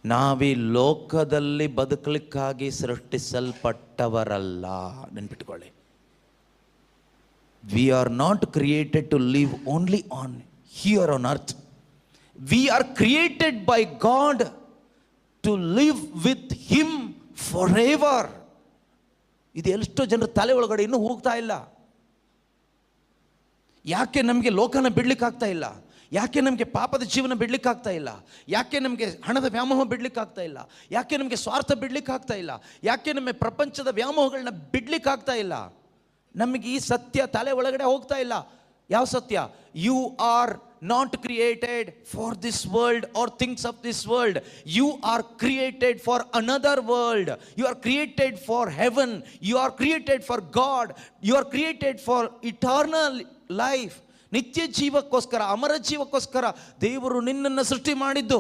ನಾವೀ ಲೋಕದಲ್ಲಿ ಬದುಕಲಿಕ್ಕಾಗಿ ಸೃಷ್ಟಿಸಲ್ಪಟ್ಟವರಲ್ಲ. ನೆನ್ಪಿಟ್ಕೊಳ್ಳಿ, we are not created to live only on here on earth. We are created by God to live with him forever. ಇದು ಎಷ್ಟೋ ಜನರ ತಲೆ ಒಳಗಡೆ ಇನ್ನೂ ಹೋಗ್ತಾ ಇಲ್ಲ. ಯಾಕೆ ನಮಗೆ ಲೋಕನ ಬಿಡ್ಲಿಕ್ಕಾಗ್ತಾ ಇಲ್ಲ? ಯಾಕೆ ನಮಗೆ ಪಾಪದ ಜೀವನ ಬಿಡ್ಲಿಕ್ಕಾಗ್ತಾ ಇಲ್ಲ? ಯಾಕೆ ನಮಗೆ ಹಣದ ವ್ಯಾಮೋಹ ಬಿಡ್ಲಿಕ್ಕಾಗ್ತಾ ಇಲ್ಲ? ಯಾಕೆ ನಮಗೆ ಸ್ವಾರ್ಥ ಬಿಡ್ಲಿಕ್ಕಾಗ್ತಾ ಇಲ್ಲ? ಯಾಕೆ ನಮಗೆ ಪ್ರಪಂಚದ ವ್ಯಾಮೋಹಗಳನ್ನ ಬಿಡ್ಲಿಕ್ಕಾಗ್ತಾ ಇಲ್ಲ? ನಮಗೆ ಈ ಸತ್ಯ ತಲೆ ಒಳಗಡೆ ಹೋಗ್ತಾ ಇಲ್ಲ. ಯಾವ ಸತ್ಯ? You are not created for this world or things of this world. You are created for another world. You are created for heaven. You are created for God. You are created for eternal life. ನಿತ್ಯ ಜೀವಕ್ಕೋಸ್ಕರ, ಅಮರ ಜೀವಕ್ಕೋಸ್ಕರ ದೇವರು ನಿನ್ನನ್ನು ಸೃಷ್ಟಿ ಮಾಡಿದ್ದು.